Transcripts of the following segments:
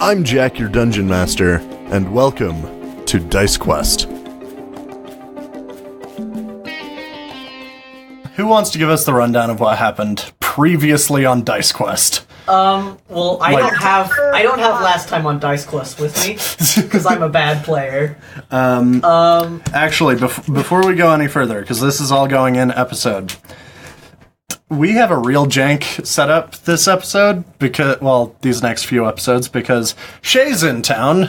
I'm Jack, your Dungeon Master, and welcome to Dice Quest. Who wants to give us the rundown of what happened previously on Dice Quest? Well, I don't have last time on Dice Quest with me, because I'm a bad player. Actually, before we go any further, because this is all going in episode, we have a real jank setup this episode, these next few episodes, because Shay's in town.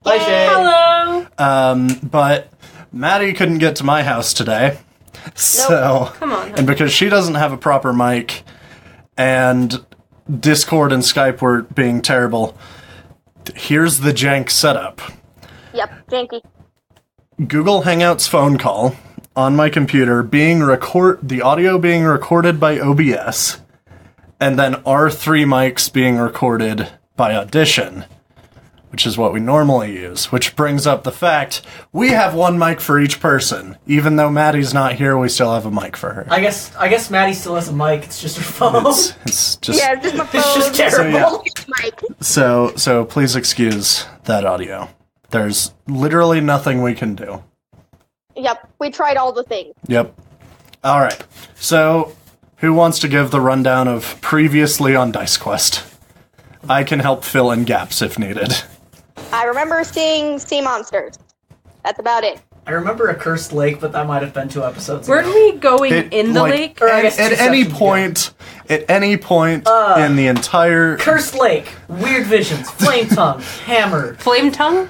Hi, Shay. Hello. But Maddie couldn't get to my house today. So, Come on. and because she doesn't have a proper mic, and Discord and Skype were being terrible, here's the jank setup. Yep, janky. Google Hangouts phone call on my computer, the audio being recorded by OBS, and then our three mics being recorded by Audition, which is what we normally use, which brings up the fact we have one mic for each person. Even though Maddie's not here, we still have a mic for her. I guess Maddie still has a mic, it's just her phone. It's just... Yeah, it's just my phone. It's just terrible. So please excuse that audio. There's literally nothing we can do. Yep, we tried all the things. Yep. Alright, so who wants to give the rundown of previously on Dice Quest? I can help fill in gaps if needed. I remember seeing sea monsters. That's about it. I remember a cursed lake, but that might have been 2 episodes Weren't ago. we going in the lake? Or I guess At any point in the entire... Cursed lake, weird visions, flame tongue, hammer. Flame tongue?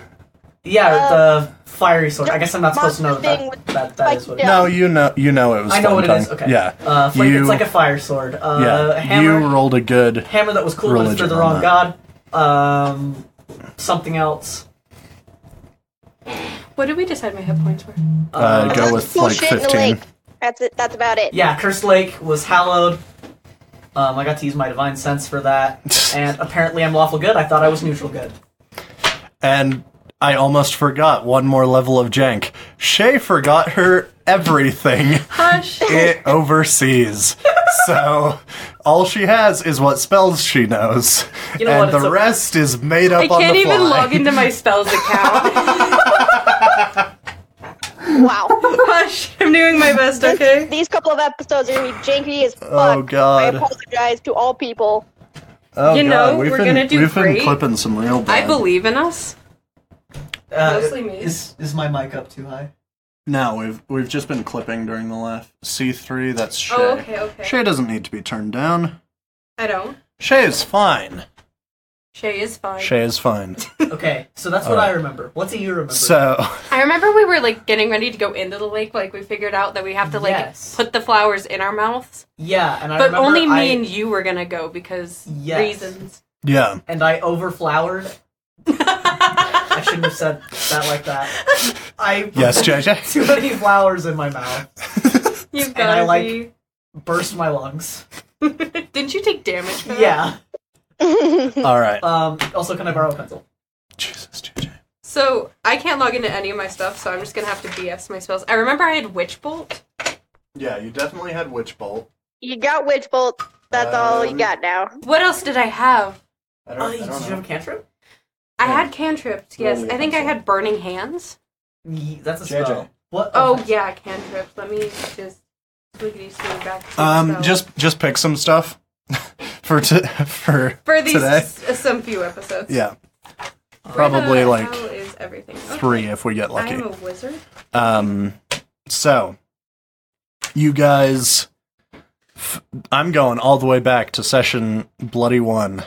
Yeah, the fiery sword. I guess I'm not supposed to know monster thing that is what it is. No, you know it was I know what it Flame is, Tongue. okay. Yeah. It's like a fire sword. Hammer, you rolled a good hammer that was cool, but it's for the religion wrong on god. Something else. What did we decide my hit points were? Go with, Cool like, shit in the 15. lake. That's it. That's about it. Yeah, Cursed Lake was hallowed. I got to use my divine sense for that. And apparently I'm lawful good. I thought I was neutral good. And I almost forgot one more level of jank. Shay forgot her everything. Hush. It overseas. So, all she has is what spells she knows. You know and what, the rest is made up I on the fly. can't even log into my spells account. Wow. Hush. I'm doing my best, okay? These couple of episodes are going to be janky as fuck. Oh, God. I apologize to all people. Oh, You know, God, we've we're been, gonna do we've great. been clipping some real bad. I believe in us. Mostly me. Is my mic up too high? No, we've just been clipping during the left. C3, that's Shay. Oh, okay. Shay doesn't need to be turned down. I don't. Shay is fine. Shay is fine. Shay is fine. Okay, so that's what I remember. What do you remember? So, I remember we were, getting ready to go into the lake. We figured out that we have to, Yes. put the flowers in our mouths. yeah, and I But remember only me and you were gonna go because Yes. reasons. yeah. And I overflowered. I shouldn't have said that like that. I Yes, JJ? too many flowers in my mouth. You've And gotta I, be. burst my lungs. Didn't you take damage for that? Yeah. Alright. Also, can I borrow a pencil? Jesus, JJ. So, I can't log into any of my stuff, so I'm just gonna have to BS my spells. I remember I had Witch Bolt. Yeah, you definitely had Witch Bolt. You got Witch Bolt. That's all you got now. What else did I have? I Did you have a cantrip? I had cantrips, yes. Roll I think I pencil. had Burning Hands. That's a JJ. spell. What? Oh, Okay. yeah, cantrips. Let me just swiggity swing back to the spell. Just pick some stuff for For these today. some few episodes. Yeah, Where probably the like hell is everything? Okay. 3 if we get lucky. I'm a wizard. So you guys, I'm going all the way back to session bloody 1.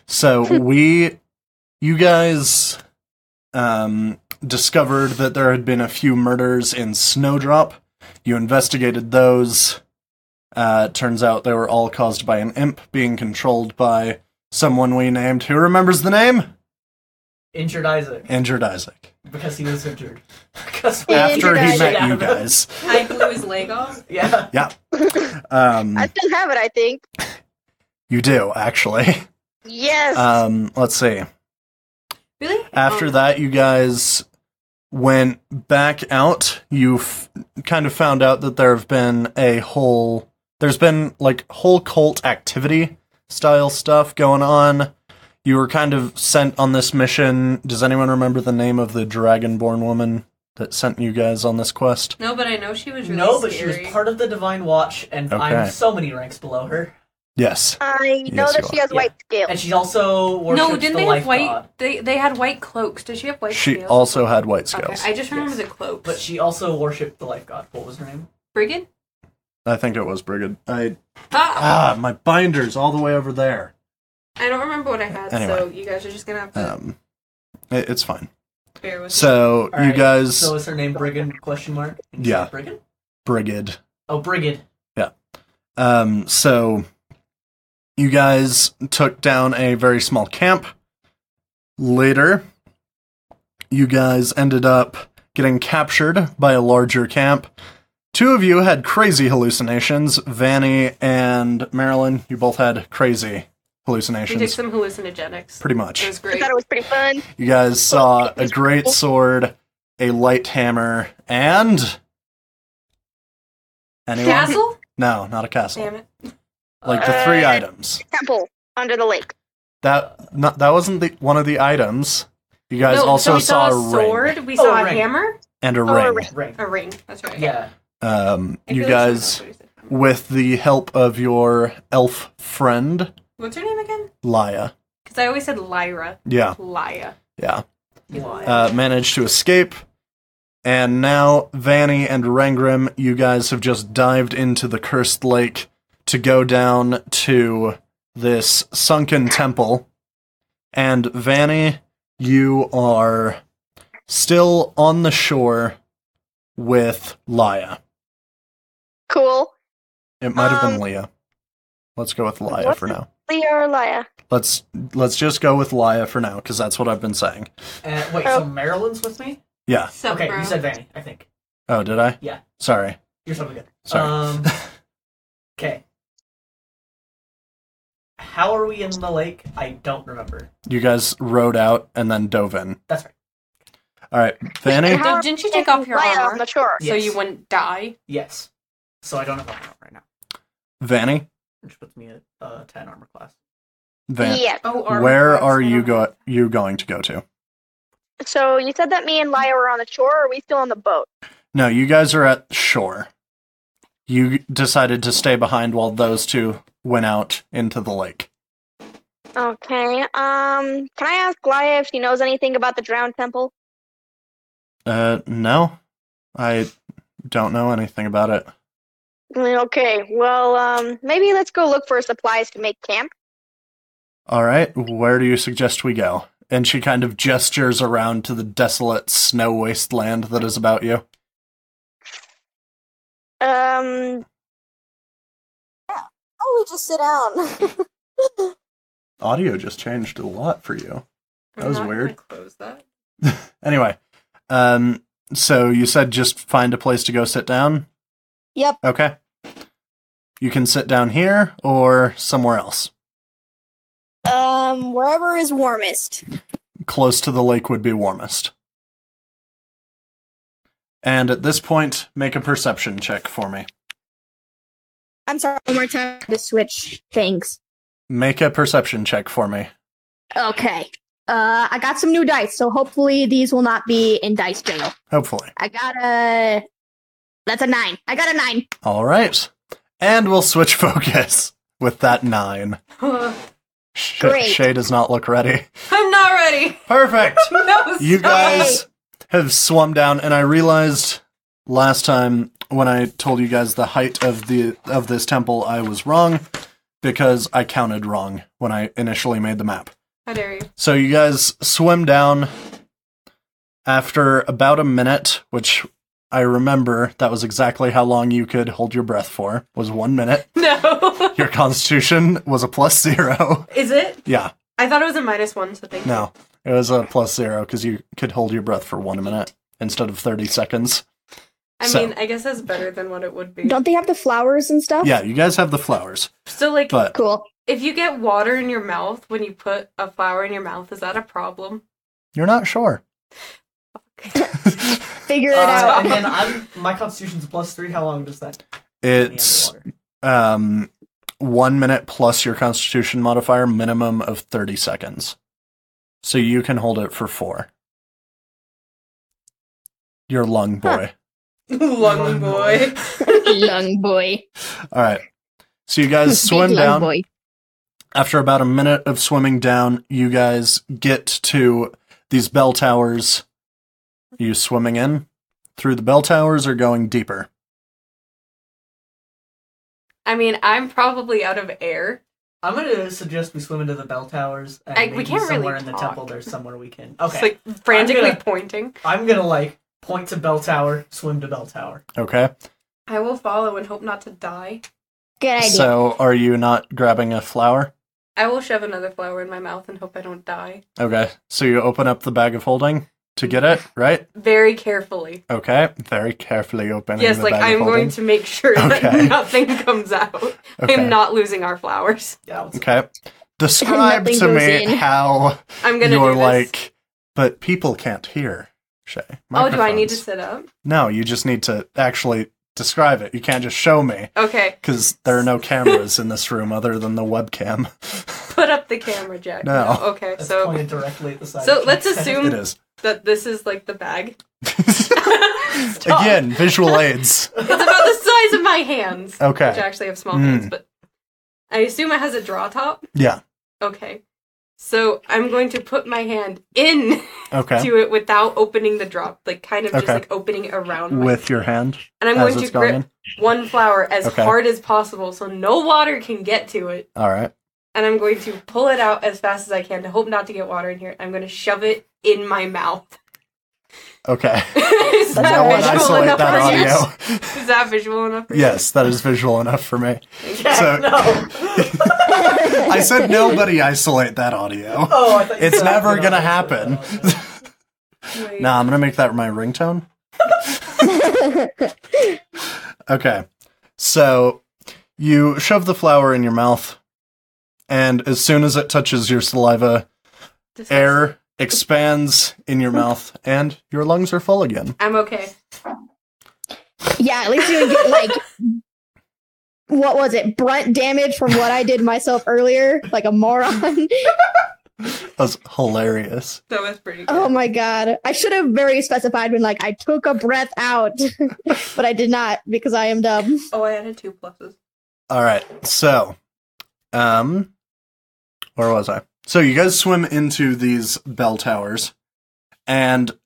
So you guys discovered that there had been a few murders in Snowdrop. You investigated those. Turns out they were all caused by an imp being controlled by someone we named. Who remembers the name? Injured Isaac. Injured Isaac. Because he was injured. Because After he Isaac. met you guys. I blew his leg off. Yeah. Yeah. I still have it, I think. You do, actually. Yes. Let's see. Really? After that, you guys went back out. You kind of found out that there's been whole cult activity style stuff going on. You were kind of sent on this mission. Does anyone remember the name of the dragonborn woman that sent you guys on this quest? No, but I know she was really but she was scary. part of the Divine Watch, and I'm so many ranks below her. Yes. I know that she has white scales. And she's also worships No, didn't the they life have white? god. They had white cloaks. Does she have white She scales? also had white scales. Okay, I just remember Yes. the cloaks. But she also worshipped the life god. What was her name? Brigid? I think it was Brigid. Ah! My binder's all the way over there. I don't remember what I had, Anyway. so you guys are just gonna have to It's fine. bear with me. So, All you right, guys... So is her name Brigid? Question mark. Did you Yeah. say Brigid? Brigid. Oh, Brigid. Yeah. So, you guys took down a very small camp. Later, you guys ended up getting captured by a larger camp. Two of you had crazy hallucinations. Vanny and Marilyn, you both had crazy We took hallucinations. some hallucinogenics. Pretty It much. was I great. thought it was pretty fun. You guys saw a great sword, a light hammer, and... Anyone? Castle? No, not a castle. Damn it. Like the three items. Temple under the lake. That wasn't one of the items. You guys No, also so we saw a sword, ring we saw a ring. hammer, and a Oh, a ring. Ring. a ring. That's right. Yeah. I You feel like guys, someone else said hammer. with the help of your elf friend, What's her name again? Laya. Because I always said Lyra. Yeah, Laya. yeah. Why? Managed to escape. And now, Vanny and Rangrim, you guys have just dived into the cursed lake to go down to this sunken temple. And Vanny, you are still on the shore with Laya. Cool. It might have been Leah. Let's go with Laya What's for now. Leah or Laya? Let's just go with Laya for now, because that's what I've been saying. Wait, so Marilyn's with me? Yeah. Sup, Okay, bro? you said Vanny, I think. Oh, did I? Yeah. Sorry. You're so good. Sorry. Okay. How are we in the lake? I don't remember. You guys rowed out and then dove in. That's right. All right, Vanny. And how Didn't you take off your Laya armor? on the shore? So Yes. you wouldn't die? Yes. So I don't have armor right now. Vanny. Which puts me at 10 armor class. Yeah. Oh, armor Where class, are I you don't know. you going to go to? So you said that me and Laya were on the shore, or are we still on the boat? No, you guys are at shore. You decided to stay behind while those two went out into the lake. Okay. Can I ask Laya if she knows anything about the drowned temple? No. I don't know anything about it. Okay. Well, maybe let's go look for supplies to make camp. All right, where do you suggest we go? And she kind of gestures around to the desolate snow wasteland that is about you. Yeah. Oh, we just sit down. Audio just changed a lot for you. That I'm was not weird. gonna close that. Anyway, so you said just find a place to go sit down? Yep. Okay. You can sit down here or somewhere else. Wherever is warmest. Close to the lake would be warmest. And at this point, make a perception check for me. I'm sorry, one more time to switch things. Make a perception check for me. Okay. I got some new dice, so hopefully these will not be in dice jail. Hopefully. That's a 9. I got a 9. All right. And we'll switch focus with that 9. Great. Shay does not look ready. I'm not ready. Perfect. No, You stop. guys have swum down, and I realized last time when I told you guys the height of this temple, I was wrong because I counted wrong when I initially made the map. How dare you? So you guys swim down. After about a minute, which I remember that was exactly how long you could hold your breath for, was 1 minute. No. Your constitution was a +0. Is it? Yeah, I thought it was a -1, so thank you. no. It was a +0 because you could hold your breath for 1 minute instead of 30 seconds. I So- mean, I guess that's better than what it would be. Don't they have the flowers and stuff? Yeah, you guys have the flowers, So, like, but Cool. if you get water in your mouth when you put a flower in your mouth, is that a problem? you're not sure. Figure it out. And then my constitution's +3. How long does that? It's 1 minute plus your Constitution modifier, minimum of 30 seconds. So you can hold it for 4. You're lung boy. Lung boy. Lung boy. All right. So you guys swim Big lung down. boy. After about a minute of swimming down, you guys get to these bell towers. Are you swimming in through the bell towers or going deeper? I mean, I'm probably out of air. I'm gonna suggest we swim into the bell towers. And We maybe can't really somewhere in the talk. temple, there's somewhere we can. It's Okay. like frantically I'm gonna- pointing. I'm gonna point to bell tower, swim to bell tower. Okay. I will follow and hope not to die. Good idea. So are you not grabbing a flower? I will shove another flower in my mouth and hope I don't die. Okay. So you open up the bag of holding to get it, right? Very carefully. Okay. Very carefully opening Yes, the like bag I'm of holding. going to make sure that Okay. nothing comes out. Okay. I'm not losing our flowers. Yeah. let's- Okay. Describe Nothing to goes me in. how I'm gonna you're do this. but people can't hear, Shay. Oh, do I need to Microphones. sit up? No, you just need to actually describe it. You can't just show me, Okay, because there are no cameras in this room other than the webcam. put up the camera, Jack. No. Okay, That's so pointed directly at the side. so of let's Jack's head. assume It is. that this is like the bag. Again, visual aids. It's about the size of my hands. Okay. Which actually have small Mm. hands, but I assume it has a draw top. Yeah. Okay. So I'm going to put my hand in Okay. to it without opening the drop, like kind of just Okay. like opening it around. With your hand. And I'm as going to it's going grip one flower as Okay. hard as possible so no water can get to it. All right. And I'm going to pull it out as fast as I can to hope not to get water in here. I'm going to shove it in my mouth. Okay. Is No that one visual isolate enough that for you? audio. Is that visual enough for you? Yes, that is visual enough for me. Jack, So- no. I said nobody isolate that audio. Oh, I thought you It's said never I'm gonna not happen. Wait. Nah, I'm gonna make that my ringtone. Okay. So you shove the flower in your mouth, and as soon as it touches your saliva, air expands in your mouth, and your lungs are full again. I'm okay. Yeah, at least you would get like what was it? Brunt damage from what I did myself earlier, like a moron. That's hilarious. That was pretty good. Oh my god. I should have very specified when like I took a breath out. But I did not because I am dumb. Oh, I added 2 pluses. All right. So, where was I? So you guys swim into these bell towers, and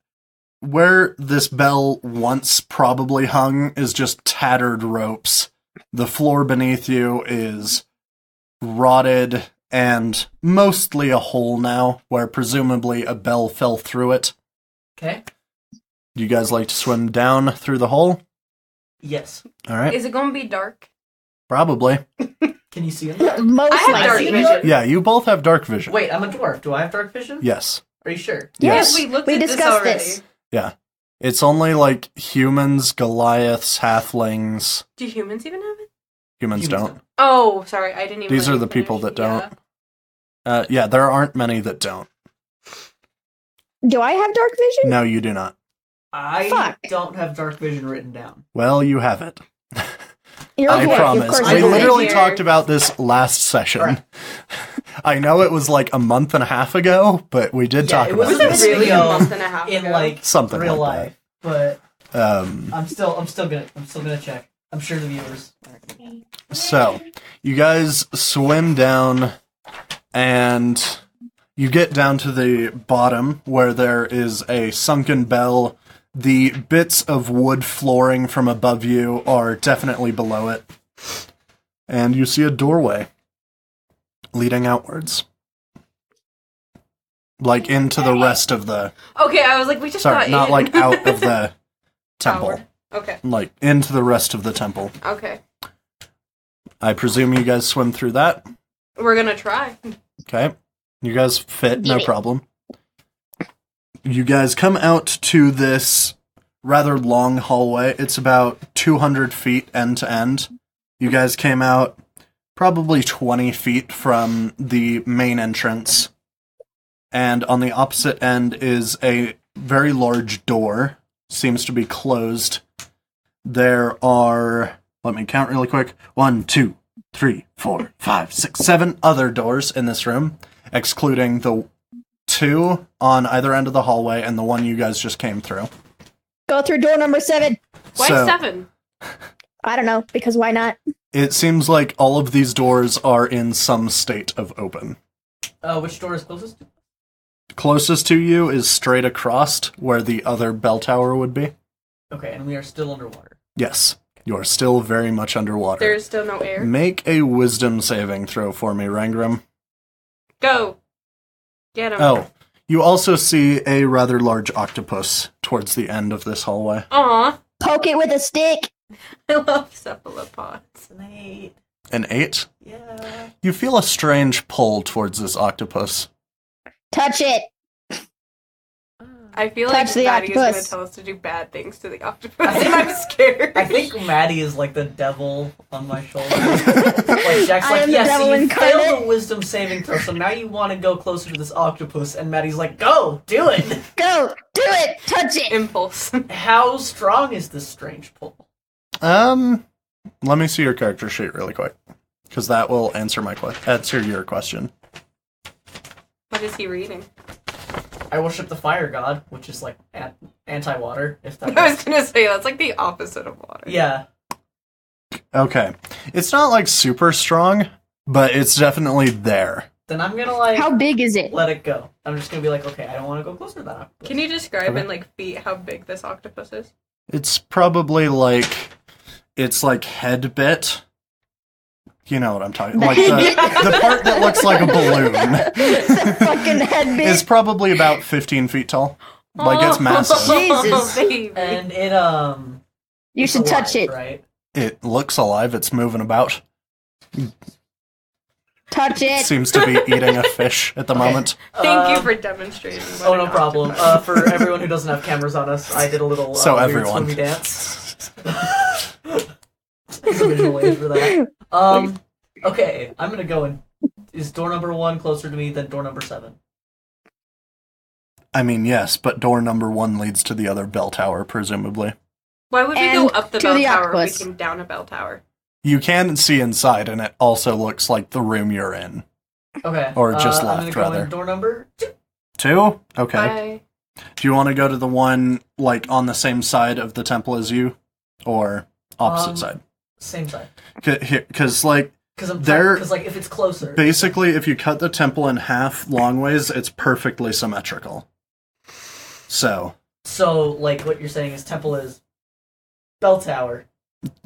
where this bell once probably hung is just tattered ropes. The floor beneath you is rotted and mostly a hole now, where presumably a bell fell through it. Okay. You guys like to swim down through the hole? Yes. All right. Is it going to be dark? Probably. Can you see him? Most I have dark likely. vision. Yeah, you both have dark vision. Wait, I'm a dwarf. Do I have dark vision? Yes. Are you sure? Yes. We looked We at this discussed already. this. Yeah. It's only like humans, Goliaths, halflings. Do humans even have it? Humans don't. Oh, sorry, I didn't even. These let are you the people finish. that don't. Yeah, there aren't many that don't. Do I have dark vision? No, you do not. I Fuck. don't have dark vision written down. Well, you have it. You're I okay. Of promise. course We you have it. literally Here. talked about this last session. Right. I know it was like a month and a half ago, but we did talk it about was Was it this. really a Video month and a half In ago? like Something real like life, but Um, I'm still gonna check. I'm sure the viewers. So, you guys swim down, and you get down to the bottom where there is a sunken bell. The bits of wood flooring from above you are definitely below it. And you see a doorway leading outwards. Like into the rest of the... Okay, I was like, we just Sorry, got not in. like out of the temple. Tower. Okay, Like into the rest of the temple. okay. I presume you guys swim through that? We're gonna try. Okay. You guys fit, no Gimme. problem. You guys come out to this rather long hallway. It's about 200 feet end to end. You guys came out probably 20 feet from the main entrance. And on the opposite end is a very large door. Seems to be closed. There are, let me count really quick. 1, 2, 3, 4, 5, 6, 7 other doors in this room, excluding the 2 on either end of the hallway and the one you guys just came through. Go through door number 7. Why So, 7? I don't know, because why not? It seems like all of these doors are in some state of open. Which door is closest? Closest to you is straight across where the other bell tower would be. Okay, and we are still underwater. Yes, you are still very much underwater. There's still no air. Make a wisdom saving throw for me, Rangrim. Go. Get him. Oh, you also see a rather large octopus towards the end of this hallway. Aw. Poke it with a stick. I love cephalopods. It's an 8. An 8? Yeah. You feel a strange pull towards this octopus. Touch it. I feel Touch like the Maddie is going to octopus. tell us to do bad things to the octopus, and I'm scared. I think Maddie is like the devil on my shoulder. Like Jack's I like, am the yes, devil so you incarnate." failed the wisdom saving throw, so now you want to go closer to this octopus, and Maddie's like, go, do it! Go. Do it. Touch it. Impulse. How strong is this strange pull? Let me see your character sheet really quick, because that will answer your question. What is he reading? I worship the fire god, which is like anti-water, if that I was going to say, that's like the opposite of water. Yeah. Okay. It's not like super strong, but it's definitely there. Then I'm gonna like How big is it? let it go. I'm just gonna be like, okay, I don't want to go closer to that octopus. Can you describe Okay. in like feet how big this octopus is? It's probably it's like head bit. You know what I'm talking like the part that looks like a balloon The fucking head bit. is probably about 15 feet tall. Like it's massive. Jesus. Baby. And it You it's should alive, touch it. right? It looks alive, it's moving about. Touch it. Seems to be eating a fish at the moment. Thank you for demonstrating. what Oh, an no problem. octopus- For everyone who doesn't have cameras on us, I did a little So weird everyone. swimmy dance. There's a visual aid for that. Okay, I'm gonna go in. Is door number 1 closer to me than door number 7? I mean, yes, but door number 1 leads to the other bell tower, presumably. Why would we And go up the to bell the tower if octopus. we came down a bell tower? You can see inside, and it also looks like the room you're in. Okay. Or just I'm left, gonna go rather. in door number 2. 2? Okay. Bye. Do you want to go to the one, like, on the same side of the temple as you? Or opposite side? Same side. Because, like, Because like if it's closer. basically, if you cut the temple in half long ways, it's perfectly symmetrical. So, like what you're saying is temple is bell tower.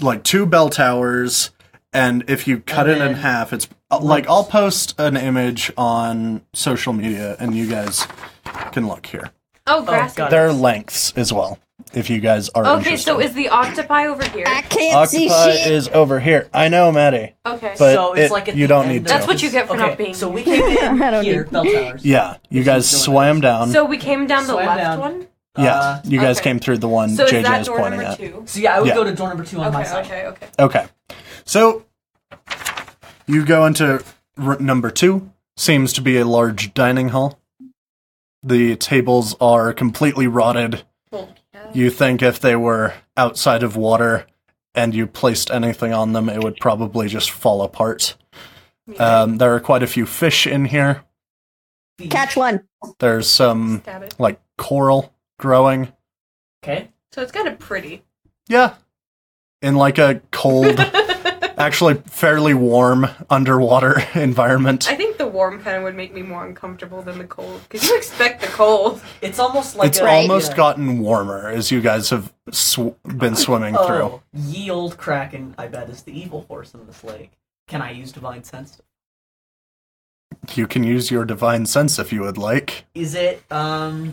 like, 2 bell towers, and if you cut And it in then half, it's, like, I'll post an image on social media, and you guys can look here. Oh, grass. got it. There are lengths as well, if you guys are Okay, interested. so is the octopi over here? I can't see Octopi shit. is over here. I know, Maddie. Okay. But So it's like at you the don't end need of to. That's what you get for Okay, not being so we here. came I in don't here, need- bell towers. Yeah, you This guys is swam down. So we came down the Swam left down. one? Yeah, you guys okay. came through the one So is JJ that is door pointing number at. 2? So yeah, I would Yeah. go to door number 2 on my Okay, side. okay. Okay, so you go into number 2. Seems to be a large dining hall. The tables are completely rotted. Cool. Yeah. You think if they were outside of water and you placed anything on them, it would probably just fall apart. There are quite a few fish in here. Catch one. There's some, Stab it. like, coral growing. Okay. So it's kind of pretty. Yeah. In, like, a cold, actually fairly warm underwater environment. I think the warm kind of would make me more uncomfortable than the cold, because you expect the cold. It's almost like It's a, almost yeah. gotten warmer as you guys have been swimming through. Oh, ye old Kraken, I bet, is the evil force in this lake. Can I use divine sense? You can use your divine sense if you would like. Is it okay,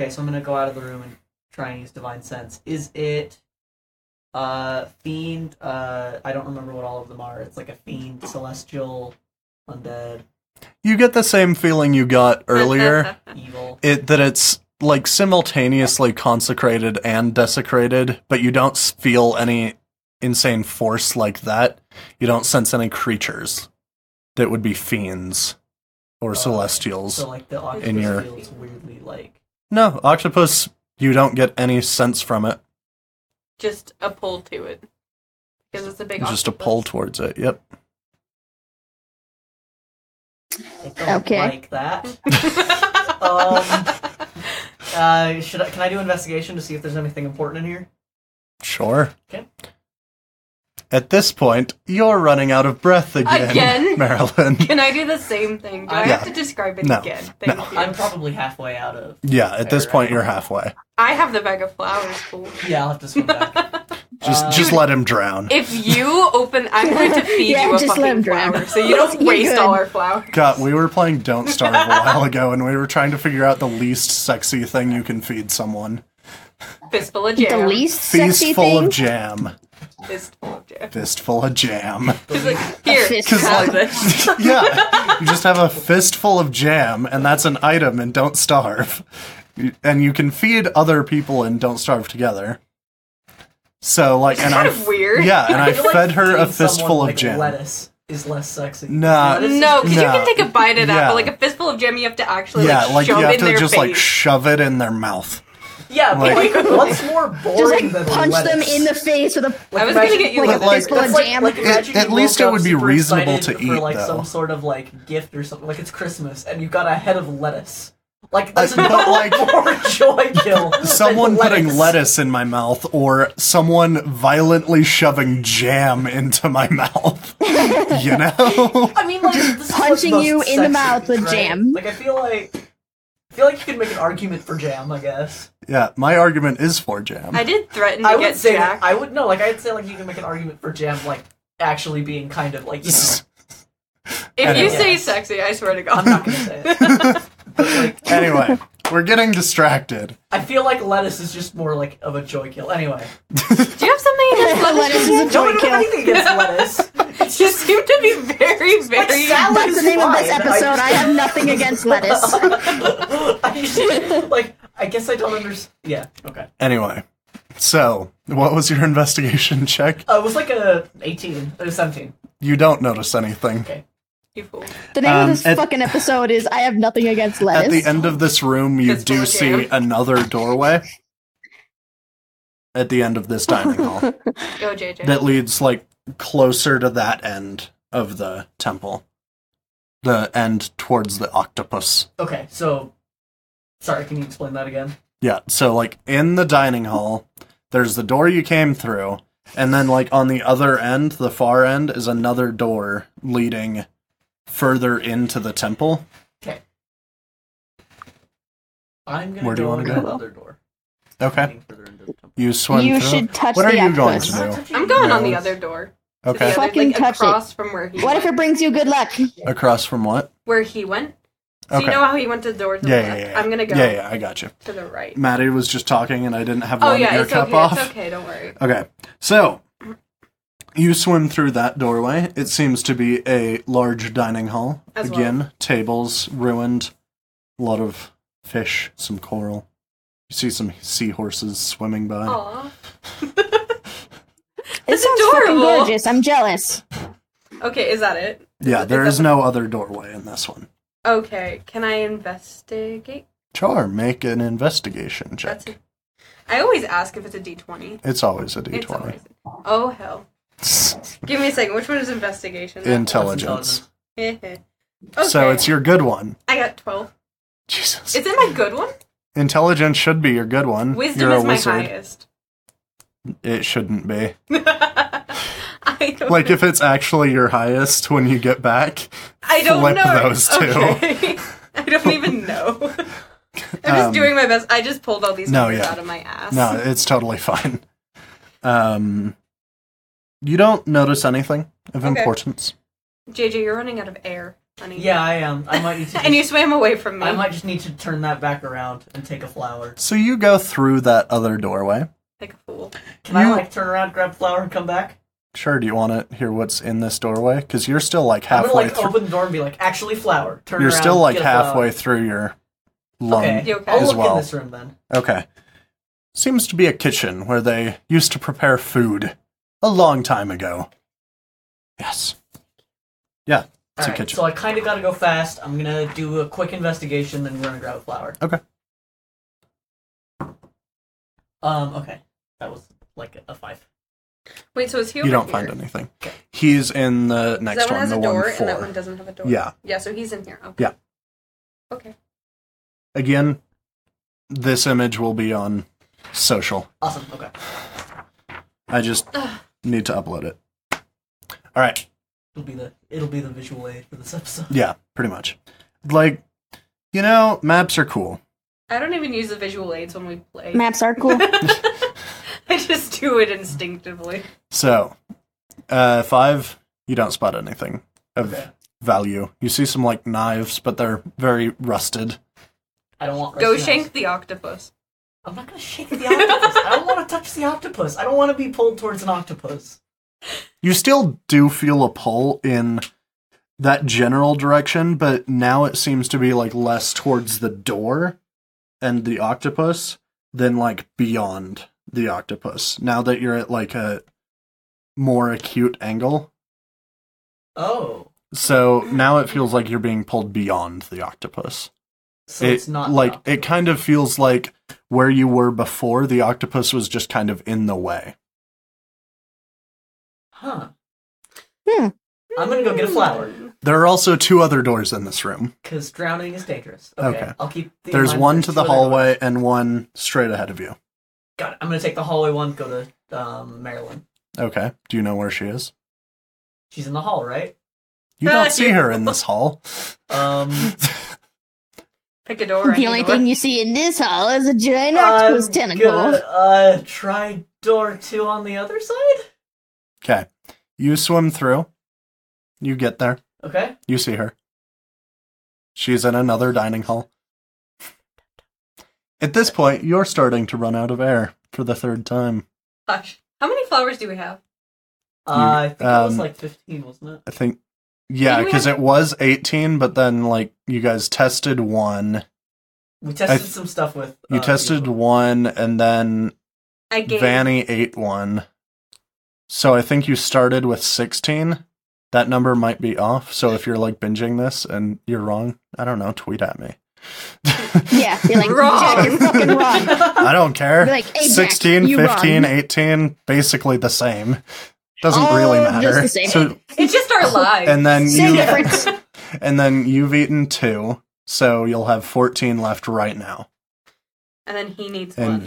so I'm gonna go out of the room and try and use divine sense. Is it fiend, I don't remember what all of them are. It's like a fiend, celestial, undead, You get the same feeling you got earlier, evil. that it's like simultaneously consecrated and desecrated, but you don't feel any insane force like that. You don't sense any creatures that would be fiends or celestials. So like the octopus in your- feels weirdly like No, octopus, you don't get any sense from it. Just a pull to it. Because it's a big Just a octopus. pull towards it. Yep. I don't Okay. like that. Can I do investigation to see if there's anything important in here? Sure. Okay. At this point, you're running out of breath again, Again? Marilyn. Can I do the same thing? Do I Yeah. have to describe it No. again? Thank No. you. I'm probably halfway out of. Yeah, at this point, you're halfway. I have the bag of flowers, cool. Yeah, I'll have to swim back. Just let him drown. If you open, I'm going to feed Yeah, you a just let him fucking drown. flower, so you don't You're waste good. all our flowers. God, we were playing Don't Starve a while ago, and we were trying to figure out the least sexy thing you can feed someone. Fistful of jam. The least sexy Feastful thing. of jam. Fistful of jam. Fistful of jam. He's like, here, Fistful. have this. Yeah, you just have a fistful of jam, and that's an item in Don't Starve. And you can feed other people in Don't Starve together. So, like, and kind I of weird. Yeah, and I feel like fed her a feeding someone, fistful of like, jam. Lettuce is less sexy. Nah. Lettuce is No, because you No. can take a bite of that, Yeah. but like a fistful of jam, you have to actually Yeah, like you shove have in to their just face. like shove it in their mouth. Yeah, but Like- like, what's more boring Just like than punch them lettuce? in the face with a. I was gonna get you like the a like- fistful of That's jam. imagine At you least woke it up would be super reasonable excited to for eat, like though. some sort of like gift or something. Like it's Christmas and you've got a head of lettuce. Like that's but, like, more joy kill. than Someone putting lettuce in my mouth, or someone violently shoving jam into my mouth. You know? I mean, like this is Punching what's you most in the sexy, mouth with right? jam. Like I feel like you could make an argument for jam. I guess Yeah, my argument is for jam. I did threaten to I would get say Jack. I would no. Like I'd say like you can make an argument for jam. Like actually being kind of like If you Yeah. say sexy, I swear to I'm God. not gonna say it. But, like, Anyway, we're getting distracted. I feel like lettuce is just more like of a joy kill. Anyway, Do you have something against lettuce? Lettuce is a don't joy have kill. anything against lettuce. You seem to be very, very. salad That's the is name of this fine. episode. I have nothing against lettuce. I guess I don't understand. Yeah, okay. Anyway, so, what was your investigation check? It was like a 18 or 17. You don't notice anything. Okay. You fool. The name of this at- fucking episode is I have nothing against At lettuce. the end of this room, you Fistful do of see jam. another doorway. At the end of this dining hall. Go, JJ. That leads, like, closer to that end of the temple. The end towards the octopus. Okay, so. Sorry, can you explain that again? Yeah, so, like, in the dining hall, there's the door you came through, and then, like, on the other end, the far end, is another door leading further into the temple. Okay. I'm gonna Where do you go wanna to go? the other door. Okay. Leading further into the temple. You swim You through. should touch What the are you going octopus. to do? I'm going on the No. other door. To Okay. the other, Fucking like, touch it. across from where he What if went. it brings you good luck? Across from what? Where he went? So Okay. you know how he went to the door to the Yeah, left? yeah, yeah. I'm gonna go Yeah, I got you. to the right. Maddie was just talking and I didn't have Oh one yeah, ear it's cup okay. off. It's okay. Don't worry. Okay, so you swim through that doorway. It seems to be a large dining hall. As Again, well. tables ruined, a lot of fish, some coral. You see some seahorses swimming by. Aw. It It's sounds fucking adorable. gorgeous. I'm jealous. Okay, is that it? Yeah, there that is no other doorway in this one. Okay, can I investigate? Sure, make an investigation check. That's it. I always ask if it's a D20. It's always a It's d20. always. Oh hell. Give me a second. Which one is investigation? Intelligence. Okay. So it's your good one. I got 12. Jesus. Is it my good one? Intelligence should be your good one. Wisdom You're is a my wizard. highest. It shouldn't be. I don't Like know. if it's actually your highest when you get back, I don't flip know. those two. Okay. I don't even know. I'm just doing my best. I just pulled all these no, numbers yeah. out of my ass. No, it's totally fine. You don't notice anything of Okay. importance. JJ, you're running out of air, honey. Yeah, I am. I might need to. And you swam away from me. I might just need to turn that back around and take a flower. So you go through that other doorway. Like a fool. Can I like turn around, grab a flower, and come back? Sure, do you want to hear what's in this doorway? Because you're still like I'm halfway gonna like through. open the door and be like, actually, flower. Turn You're around. still like get a flower. halfway through your lung Okay, You okay? I'll as look well. in this room then. Okay. Seems to be a kitchen where they used to prepare food a long time ago. Yes. Yeah, it's a Alright, kitchen. so I kind of gotta go fast. I'm gonna do a quick investigation, then run and grab a flower. Okay. Okay. That was like a 5. Wait, so is he over You don't here? find anything. He's in the next That one one, has the a door, 1-4. and that one doesn't have a door. Yeah. Yeah, so he's in here. Okay. Yeah. Okay. Again, this image will be on social. Awesome. Okay. I just need to upload it. All right. It'll be the visual aid for this episode. Yeah, pretty much. Like, maps are cool. I don't even use the visual aids when we play. Maps are cool. I just do it instinctively. So, 5, you don't spot anything of Okay. value. You see some, knives, but they're very rusted. I don't want. Go rusty shank knives. the octopus. I'm not gonna shake the octopus. I don't want to touch the octopus. I don't want to be pulled towards an octopus. You still do feel a pull in that general direction, but now it seems to be, less towards the door and the octopus than, beyond the octopus. Now that you're at, a more acute angle. Oh, So now it feels like you're being pulled beyond the octopus. so it's not the it octopus. kind of feels like where you were before, the octopus was just kind of in the way. Huh. Hmm. I'm gonna go get a flower There are also 2 other doors in this room. because drowning is dangerous. Okay. I'll keep. There's in mind one there's to 2 the other hallway doors. and one straight ahead of you. Got it. I'm gonna take the hallway one. Go to Marilyn. Okay. Do you know where she is? She's in the hall, right? You don't see her in this hall. Pick a door. The only thing you see in this hall is a giant I'm octopus tentacle. gonna try door 2 on the other side. Okay. You swim through. You get there. Okay. You see her. She's in another dining hall. At this point, you're starting to run out of air for the 3rd time. Hush. How many flowers do we have? I think it was 15, wasn't it? I think, yeah, Maybe we because have- it was 18, but then, you guys tested one. We tested some stuff with. You tested one, and then I gave. Vanny ate one. So I think you started with 16. That number might be off. So if you're binging this and you're wrong, I don't know, tweet at me. Yeah, you're like, Wrong. Jack, you're fucking wrong. I don't care. Be like, hey, Jack, 16, you 15, wrong. 18, basically the same. Doesn't All really just matter. the same. So, It's just our lives. and then Same you difference. and then you've eaten 2, so you'll have 14 left right now. And then he needs And one.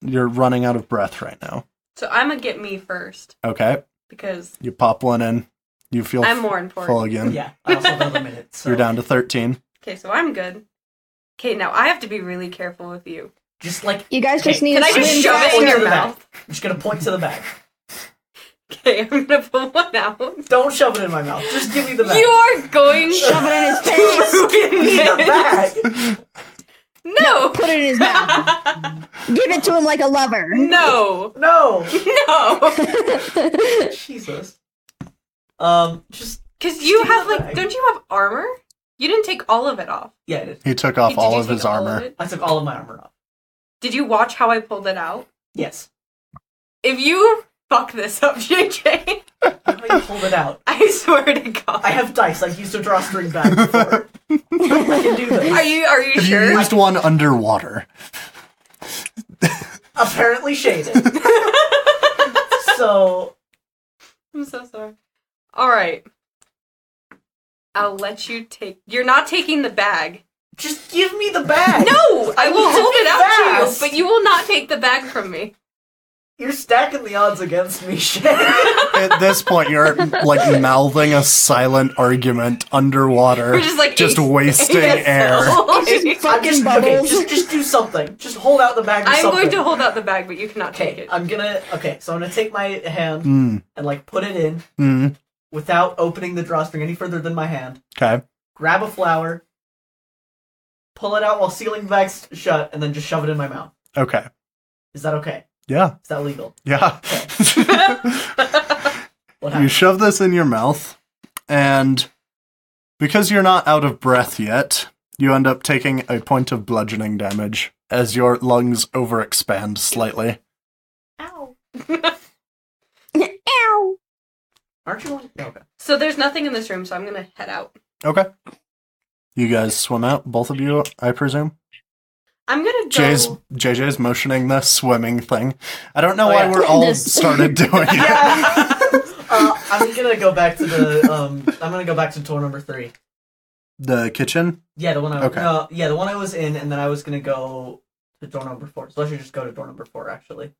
you're running out of breath right now. So I'm gonna get me first Okay. because You pop one in. You feel I'm more full important. again. Yeah, I also have another minute. So You're down to 13. Okay, so I'm good. Okay, now I have to be really careful with you. just You guys just need Can to I just swim shove it in Point your to the mouth? bag. I'm just gonna point to the bag. Okay, I'm gonna pull one out. Don't shove it in my mouth. Just give me the bag. You are going Shove it in his to face. ruin Give me the this. bag. No, Put it in his mouth. Give it to him like a lover. no, No. no. Jesus. Just Because you Steal have the like, bag. don't you have armor? You didn't take all of it off. yeah, I did. He took off Did all you of take his all armor. of it? I took all of my armor off. Did you watch how I pulled it out? Yes. If you fuck this up, JJ, How do I pulled it out? I swear to God. I have dice. I've used a drawstring bag before. I can do this. Are you Have sure? you used one underwater? Apparently shaded. So I'm so sorry. All right. I'll let you take. You're not taking the bag. just give me the bag. No, I will hold it out to you, Fast. but you will not take the bag from me. You're stacking the odds against me, Shay. At this point, you're mouthing a silent argument underwater, We're just like wasting air. I'm Fucking just, bubbles. okay, just do something. Just hold out the bag. Or I'm something. going to hold out the bag, but you cannot take Okay, it. so I'm gonna take my hand Mm, and put it in mm, without opening the drawstring any further than my hand. okay. Grab a flower, pull it out while sealing the bag shut, and then just shove it in my mouth. Okay. Is that okay? Yeah. Is that legal? Yeah. What You happened? shove this in your mouth, and because you're not out of breath yet, you end up taking a point of bludgeoning damage as your lungs overexpand slightly. Ow. Ow. Aren't you on? Okay. So there's nothing in this room, so I'm gonna head out. Okay. You guys swim out, both of you, I presume? I'm gonna go. JJ's motioning the swimming thing. I don't know why we're all started doing it. I'm gonna go back to door number 3. The kitchen? Yeah, the one I was in, and then I was gonna go to door number 4. So I should just go to door number 4, actually.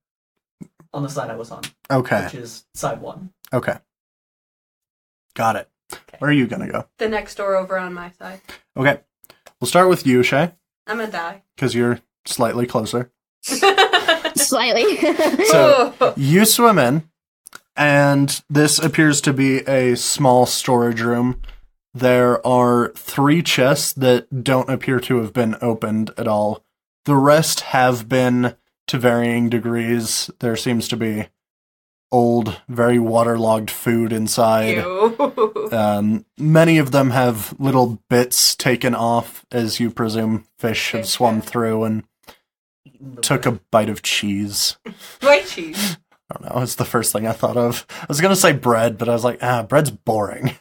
On the side I was on. Okay. Which is side 1. Okay. Got it. Okay. Where are you gonna go? The next door over on my side. Okay. We'll start with you, Shay. I'm gonna die. Because you're slightly closer. Slightly. So, you swim in, and this appears to be a small storage room. There are 3 chests that don't appear to have been opened at all. The rest have been to varying degrees. There seems to be old, very waterlogged food inside. Ew. Many of them have little bits taken off, as you presume fish have swum through, and took a bite of cheese. White cheese. I don't know, it's the first thing I thought of. I was going to say bread, but I was like, bread's boring.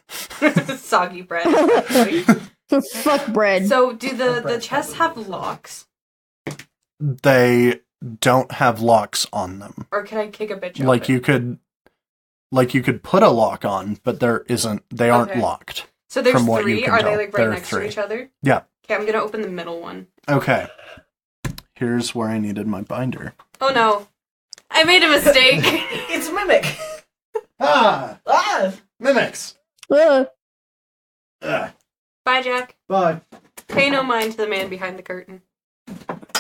Soggy bread. Fuck bread. So, do the chests have locks? They don't have locks on them. Or can I kick a bitch Like open? you could put a lock on, but they aren't locked. So there's from what 3? you can Are tell. they like There right are next 3. to each other? Yeah. Okay, I'm gonna open the middle one. Okay. Here's where I needed my binder. Oh no. I made a mistake. It's Mimic! Mimics! Ugh. Bye, Jack. Bye. Pay no mind to the man behind the curtain.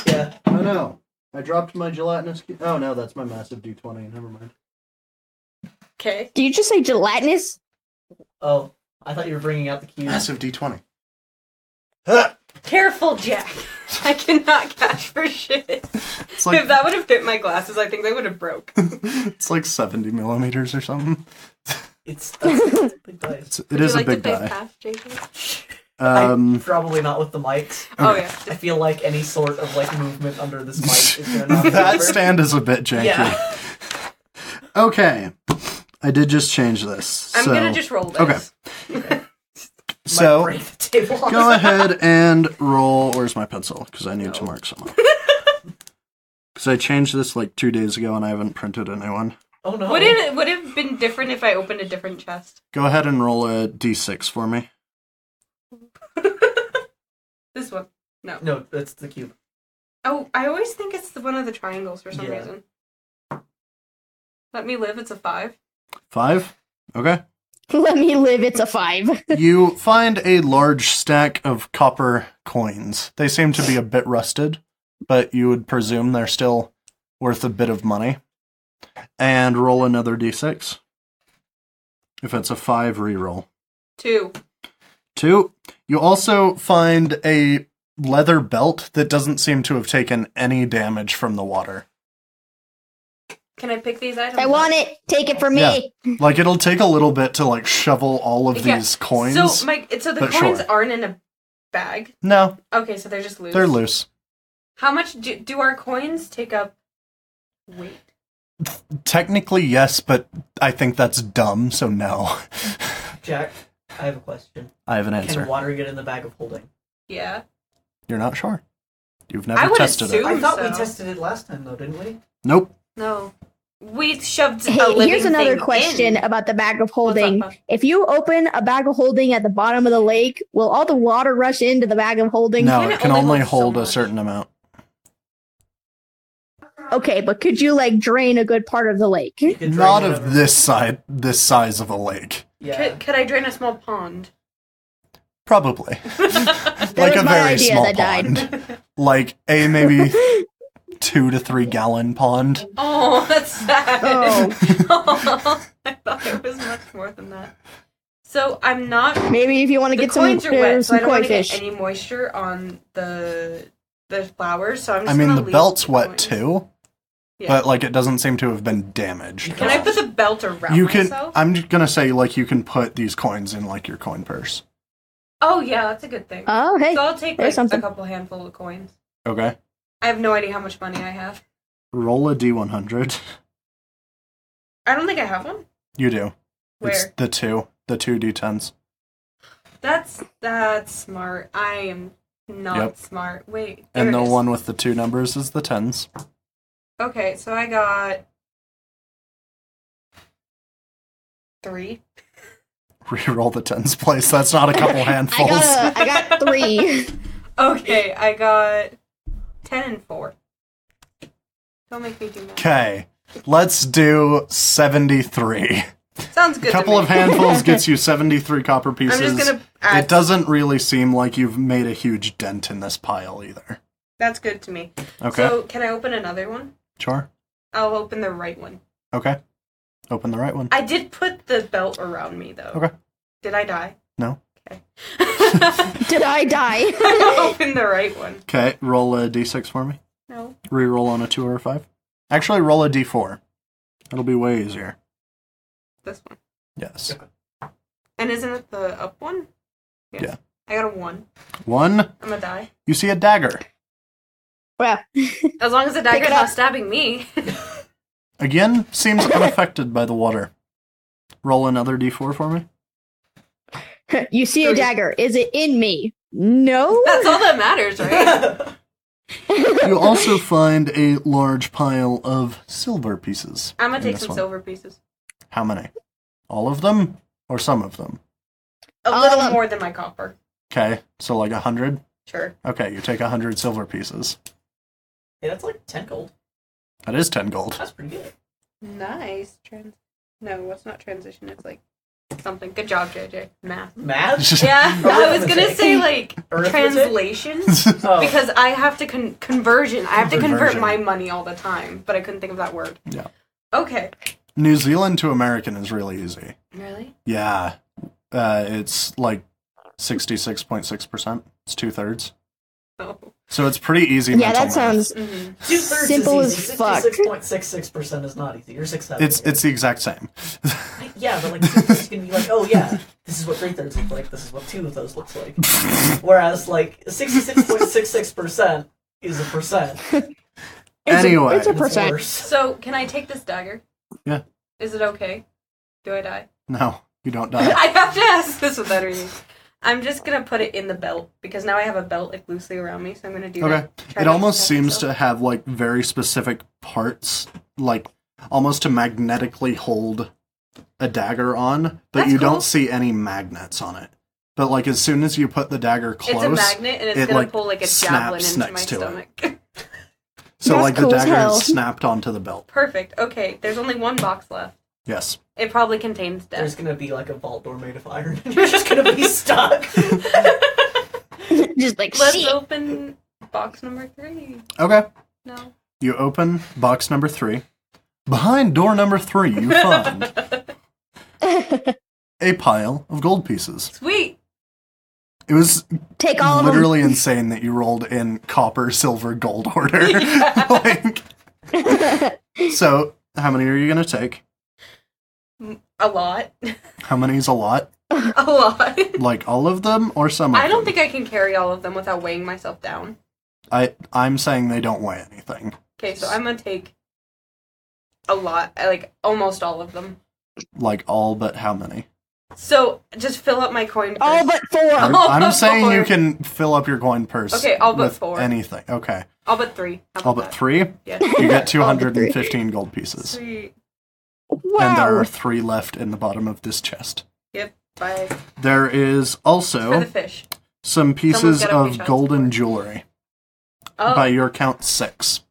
Yeah. Oh no. I dropped my gelatinous cube. Oh no, that's my massive D20. Never mind. Okay. Did you just say gelatinous? Oh, I thought you were bringing out the cube. Massive D20. Careful, Jack. I cannot catch for shit. It's like, If that would have fit my glasses, I think they would have broke. it's like 70 millimeters or something. That's a big dice. It is Would you a like big to play die. past, JJ? Probably not with the mics. Oh, yeah. I feel like any sort of movement under this mic is gonna knock me That over. stand is a bit janky. Yeah. Okay. I did just change this. I'm so, gonna just roll this. Okay. So, Break the table. go ahead and roll. Where's my pencil? Because I need to mark some up. Because I changed this like 2 days ago and I haven't printed a new one. Oh no. Would it have been different if I opened a different chest? Go ahead and roll a d6 for me. This one. No, that's the cube. Oh, I always think it's one of the triangles for some Yeah. reason. Let me live, it's a 5. 5? Okay. Let me live, it's a 5. You find a large stack of copper coins. They seem to be a bit rusted, but you would presume they're still worth a bit of money. And roll another d6. If it's a 5, reroll. 2. 2. You also find a leather belt that doesn't seem to have taken any damage from the water. Can I pick these items? I want it. Take it from me. Yeah. Like, it'll take a little bit to, like, shovel all of these coins. So the but coins sure. aren't in a bag? No, Okay, so they're just loose. they're loose. How much do our coins take up weight? Technically, yes, but I think that's dumb, so no. Jack, I have a question. I have an answer. Can water get in the bag of holding? Yeah. You're not sure. You've I never would tested it. assume- I thought we so. tested it last time, though, didn't we? Nope. No. We shoved a Hey, living here's another thing question in. about the bag of What's up, holding. Puff? If you open a bag of holding at the bottom of the lake, will all the water rush into the bag of holding? No, Can it it can only only hold so hold a much? certain amount. Okay, but could you drain a good part of the lake? You could Not drain of whatever. this size of a lake. Yeah. Could I drain a small pond? Probably. That Like was a my very idea small that died. pond. Like a maybe 2 to 3 gallon pond. Oh, that's sad. Oh. I thought it was much more than that. So I'm not. Maybe if you want to The get some, coins are wet, so I some don't koi want to get fish. any moisture on the flowers. So I'm just I mean, gonna the leave belt's the wet coins. too, Yeah. but like it doesn't seem to have been damaged. Can I put the belt around You can. myself? I'm gonna say like you can put these coins in like your coin purse. Oh yeah, that's a good thing. Oh, hey. So I'll take there's something. a couple handful of coins. Okay. I have no idea how much money I have. Roll a d100. I don't think I have one. You do. It's Where? the two d10s. That's smart. I am not Yep. smart. Wait. And the there it is. one with the 2 numbers is the 10s. Okay, so I got 3. Reroll the 10s, please. That's not a couple handfuls. I got 3. Okay, I got 10 and 4. Don't make me do that. Okay, let's do 73. Sounds good. A couple to of me. handfuls gets you 73 copper I'm pieces. just gonna add. It doesn't really seem like you've made a huge dent in this pile either. That's good to me. Okay, So, can I open another one? sure. I'll open the right one. Okay. Open the right one. I did put the belt around me, though. Okay. Did I die? No. Okay. Did I die? Open the right one. Okay, roll a d6 for me. No. Reroll on a 2 or a 5. Actually, roll a d4. It'll be way easier. This one. Yes. And isn't it the up one? Yeah. I got a 1. 1, I'm gonna die. you see a dagger. Well, As long as the dagger's it up. not stabbing me. Again, seems unaffected by the water. Roll another d4 for me. you see a 3. dagger. Is it in me? No. That's all that matters, right? You also find a large pile of silver pieces. I'm gonna in take this some one. silver pieces. How many? All of them? Or some of them? A All little of 'em. more than my copper. Okay, so like 100? Sure. Okay, you take 100 silver pieces. Hey, that's like 10 gold. That is 10 gold. That's pretty good. Nice. No, it's not transition. It's like something. Good job, JJ. Math. Math? Yeah, I was gonna Arithmetic. say like Arithmetic? translation Oh. because I have to conversion. I have to convert Conversion. my money all the time, but I couldn't think of that word. Yeah. Okay. New Zealand to American is really easy. Really? Yeah. It's like 66.6%. It's 2/3. Oh. So it's pretty easy. Yeah, mental that math. sounds 2/3 simple is as easy. fuck. 66.66% is not easy. Or 6/7. It's the exact same. Yeah, but like 2/3 can be like, oh yeah, this is what 3/3 look like. This is what 2 of those looks like. Whereas like 66.66% is a percent. Anyway. it's a It's percent. worse. So can I take this dagger? Yeah. Is it okay? Do I die? No, you don't die. I have to ask this with better ease. I'm just gonna put it in the belt because now I have a belt like loosely around me, so I'm gonna do Okay. that. Try It not almost stab seems myself. to have like very specific parts, like almost to magnetically hold a dagger on, but That's you cool. don't see any magnets on it. But like as soon as you put the dagger close, It's a magnet and it's it, gonna like, pull like a javelin snaps into my next to it. stomach. so That's like cool the as dagger hell. is snapped onto the belt. Perfect. Okay, there's only one box left. Yes. It probably contains There's death. gonna be like a vault door made of iron. You're just gonna be stuck. Just like Let's shit. open box number 3. Okay. No. You open box number 3. Behind door number 3, you find a pile of gold pieces. Sweet. It was Take all of them. literally insane that you rolled in copper, silver, gold order. Like, so, how many are you going to take? A lot. How many is a lot? A lot. Like all of them or some of I don't them? think I can carry all of them without weighing myself down. I'm saying they don't weigh anything. Okay, so I'm gonna take a lot. Like almost all of them. Like all but how many? So just fill up my coin purse. All but 4. I'm, All I'm but saying you 4. can fill up your coin purse. Okay, all but with 4. anything. Okay. All but 3. How All about but that? 3? Yeah. You get All but 215 gold pieces. Sweet. And there Wow. are 3 left in the bottom of this chest. Yep. Bye. There is For also the fish. some pieces gotta pay of child golden support. jewelry. Oh, By your count, 6.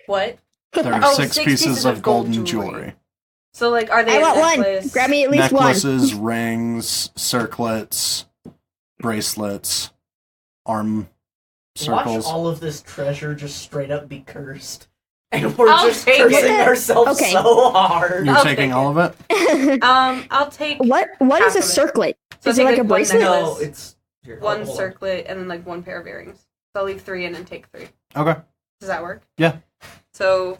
what? There are Oh, 6 6 pieces of golden gold jewelry. So like, are they? I a want necklace? one. Grab me at least one. Necklaces, rings, circlets, bracelets, arm Watch circles. all of this treasure just straight up be cursed. And we're I'll just take it. cursing ourselves Okay. so hard. You're I'll taking take all of it? I'll take what is Half a of it. circlet? So Is it take, like a one bracelet? necklace, No, it's here, one hold on. circlet, and then like one pair of earrings. So I'll leave 3 in and take 3. Okay. Does that work? Yeah. So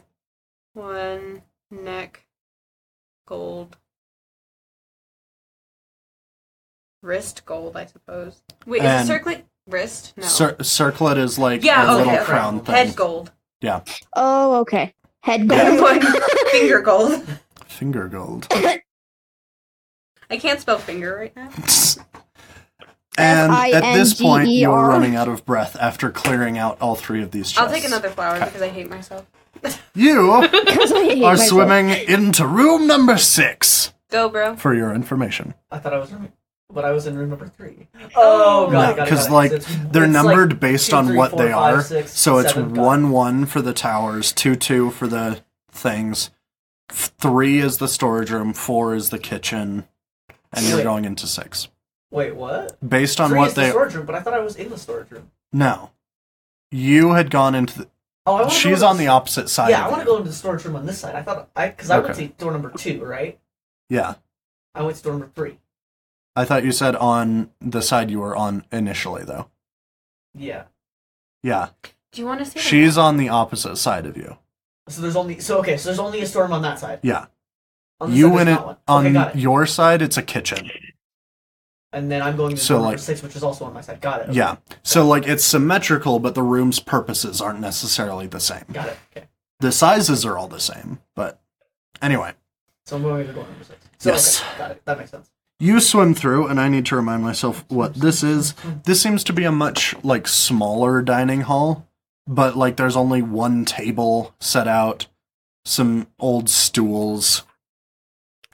1 neck gold. Wrist gold, I suppose. Wait, is And a circlet wrist? No. Circlet is like Yeah, a okay, little okay. crown thing. Head gold. Oh, okay. Head And gold. one finger gold. Finger gold. I can't spell finger right now. And at this point, Finger. you're running out of breath after clearing out all 3 of these chests. I'll take another flower because I hate myself. You Because I hate are myself. swimming into room number 6, Go, bro. for your information. I thought I was in room number 3. Oh, got it. Because, So like, they're it's numbered like based 2, on 3, what 4, they 5, are. 6, So it's 7, 1-1 for the towers, 2-2 for the things, 3 is the storage room, 4 is the kitchen, and you're Wait. going into 6. Wait, what? Based on 3 what is the they... storage room, but I thought I was in the storage room. No. You had gone into the... Oh, I want She's on the opposite side Yeah, of I want to you. go into the storage room on this side. Because I went Okay. to door number 2, right? Yeah. I went to door number 3. I thought you said on the side you were on initially, though. Yeah. Yeah. Do you want to see? She's on the opposite side of you. So there's only a storm on that side. Yeah. On this You side, went there's it not one. Okay, got on it. your side, it's a kitchen. And then I'm going to So, door number like- 6, which is also on my side. Got it. Okay. Yeah. So, like, it's symmetrical, but the room's purposes aren't necessarily the same. Got it. Okay. The sizes are all the same, but anyway. So I'm going to door number 6. So, Yes. Okay, got it. That makes sense. You swim through, and I need to remind myself what this is. This seems to be a much, like, smaller dining hall, but, like, there's only one table set out, some old stools,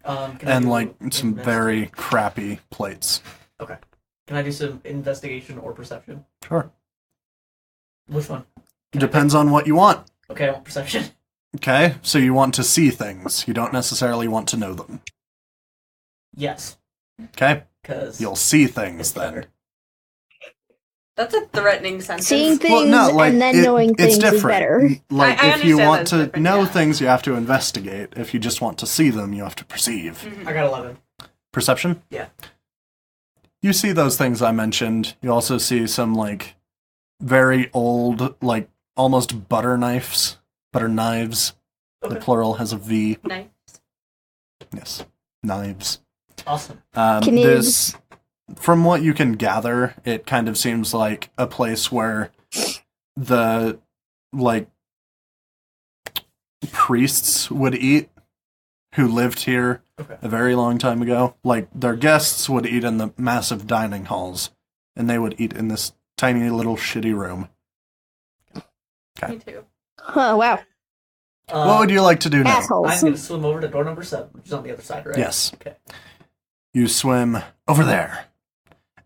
Can I and, do like, some very crappy plates. Okay. Can I do some investigation or perception? Sure. Which one? Depends on what you want. Okay, I want perception. Okay, so you want to see things. You don't necessarily want to know them. Yes. Okay? Because You'll see things then. That's a threatening sentence. Seeing things Well, no, like, and then knowing it's things is different. better. Like, I if you understand want that's to different, know yeah. things, you have to investigate. If you just want to see them, you have to perceive. I got 11. Perception? Yeah. You see those things I mentioned. You also see some, like, very old, like, almost butter knives. Butter knives. The Okay. plural has a V. Nice. Yes. Knives. Awesome. Knives. This, from what you can gather, it kind of seems like a place where the, like, priests would eat who lived here Okay. a very long time ago. Like, their guests would eat in the massive dining halls, and they would eat in this tiny little shitty room. Okay. Me too. Oh, wow. What would you like to do now? Assholes. I'm going to swim over to door number 7, which is on the other side, right? Yes. Okay. You swim over there.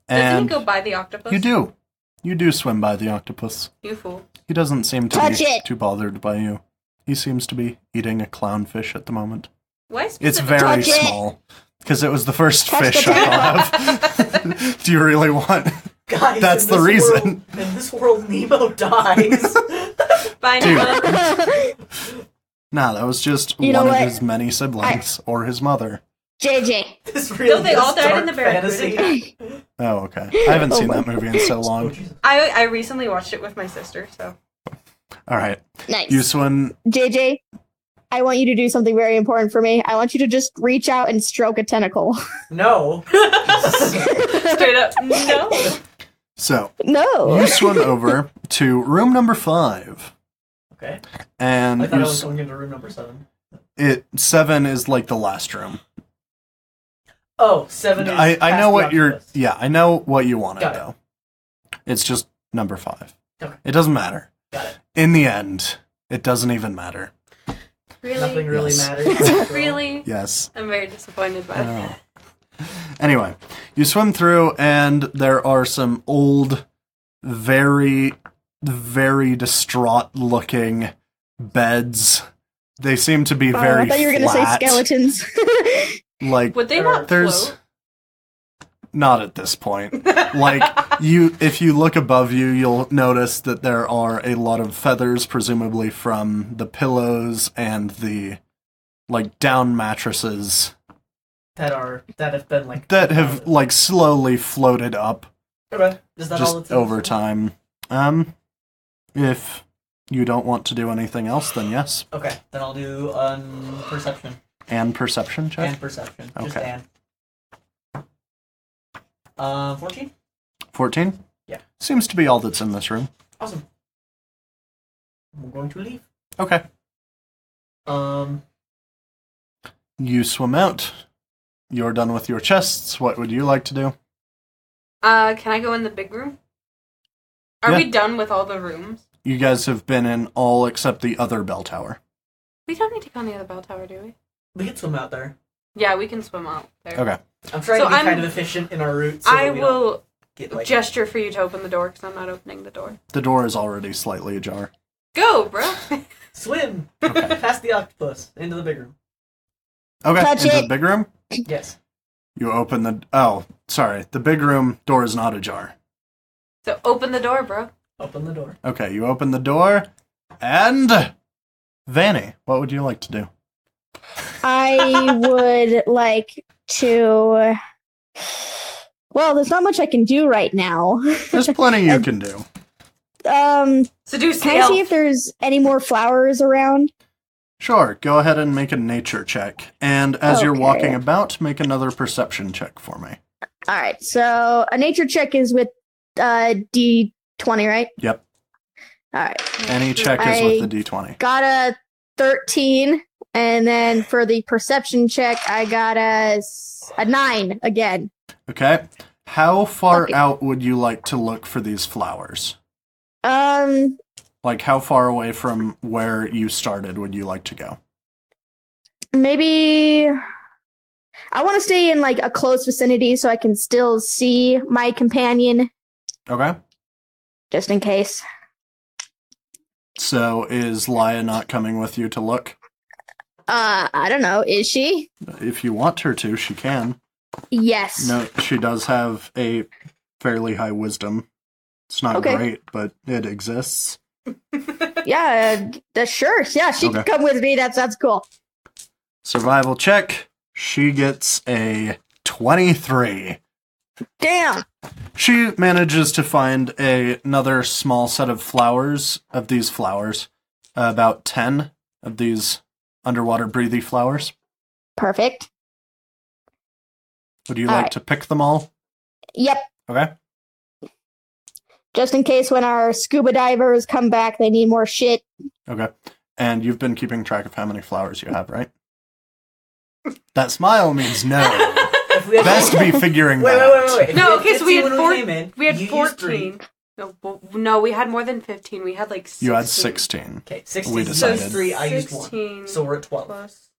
Doesn't And he go by the octopus? you do. You do swim by the octopus. You fool. He doesn't seem to Touch be it. too bothered by you. He seems to be eating a clownfish at the moment. Why It's specific- very Touch it. small. Because it was the first Touch fish the I have. Do you really want... Guys, That's in the this reason. World, in this world, Nemo dies. Bye, Dude. Nemo. Nah, that was just You know one of what? his many siblings. Or his mother. JJ. This really they all is died in the dark Barracuda? fantasy. Oh, okay. I haven't Oh seen my that movie in so Oh, long. Jesus. I recently watched it with my sister, so. Alright. Nice. You swim... JJ, I want you to do something very important for me. I want you to just reach out and stroke a tentacle. No. Straight up, no. So, No. you swim over to room number 5. Okay. And I thought I you was going into room number 7. 7 is like the last room. Oh, 7 is I past know the what you're... octopus. Yeah, I know what you want to Got it. know. It's just number 5. Okay. It doesn't matter. Got it. In the end, it doesn't even matter. Really? Nothing really Yes. matters. Really? Yes. I'm very disappointed by that. Oh. Anyway, you swim through, and there are some old, very, very distraught-looking beds. They seem to be Oh, very I thought you were going to say flat. skeletons. Like, Would they not there's float? not at this point. Like, if you look above you, you'll notice that there are a lot of feathers, presumably from the pillows and the, like, down mattresses that have been like that have, like, slowly floated up Okay. Is that all just that's in this over room? time. If you don't want to do anything else, then yes. Okay, then I'll do perception And perception check? and perception. Just Okay. and. 14. 14? Yeah. Seems to be all that's in this room. Awesome. I'm going to leave. Okay. You swim out. You're done with your chests. What would you like to do? Can I go in the big room? Are we done with all the rooms? You guys have been in all except the other bell tower. We don't need to go in the other bell tower, do we? We can swim out there. Yeah, we can swim out there. Okay. I'm trying to be kind of efficient in our route. So I will get, gesture for you to open the door because I'm not opening the door. The door is already slightly ajar. Go, bro. Swim. Okay. Past the octopus into the big room. Okay, Touch into it. the big room? Yes. You open the... Oh, sorry. The big room door is not ajar. So open the door, bro. Open the door. Okay, you open the door, and... Vanny, what would you like to do? I would like to. Well, there's not much I can do right now. There's plenty you can do. Seduce the Can I elf. see if there's any more flowers around? Sure, go ahead and make a nature check. And as you're Okay. walking about, make another perception check for me. All right, so a nature check is with D20, right? Yep. All right, Any check is with the d20. got a 13, and then for the perception check, I got a 9 again. Okay. How far Okay. out would you like to look for these flowers? Um, Like, how far away from where you started would you like to go? maybe I want to stay in like a close vicinity so I can still see my companion, Okay. just in case. So, is Laya not coming with you to look? I don't know. Is she? If you want her to, she can. Yes. No, she does have a fairly high wisdom. It's not Okay. great, but it exists. Yeah. Sure. Yeah, she Okay. can come with me. That's cool. Survival check. She gets a 23. Damn. She manages to find another small set of flowers, about 10 of these underwater breathy flowers. Perfect. Would you All like right. to pick them all? Yep. Okay. Just in case when our scuba divers come back, they need more shit. Okay. And you've been keeping track of how many flowers you have, right? That smile means no. If we had Best be figuring wait, that out. wait. If No, we had because we 15 had when we came in, we had you used 3. 14. No, we had more than 15. We had like 16. You had 16. Okay, 16. We You decided. used 3, I used 1. 16 So we're at 12. plus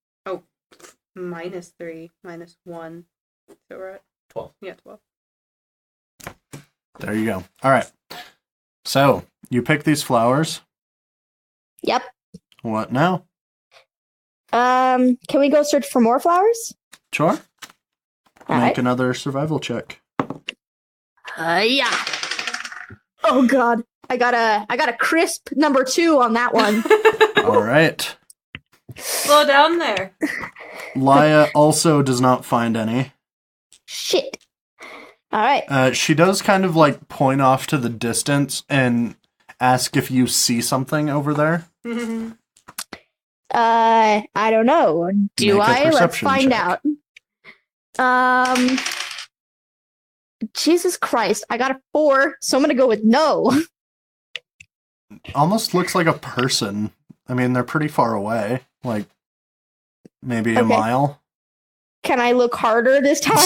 minus 3 minus 1. So we're at 12. Yeah, 12. There you go. All right. So, you pick these flowers. Yep. What now? Can we go search for more flowers? Sure. All Make right. another survival check. Yeah. Oh God, I got a crisp number 2 on that one. All right. Slow down there. Laya also does not find any. Shit. All right. She does kind of like point off to the distance and ask if you see something over there. I don't know. Do Make a I? Let's perception find check. out. Jesus Christ, I got a 4, so I'm gonna go with no. Almost looks like a person. I mean, they're pretty far away. Like, maybe a Okay. mile. Can I look harder this time?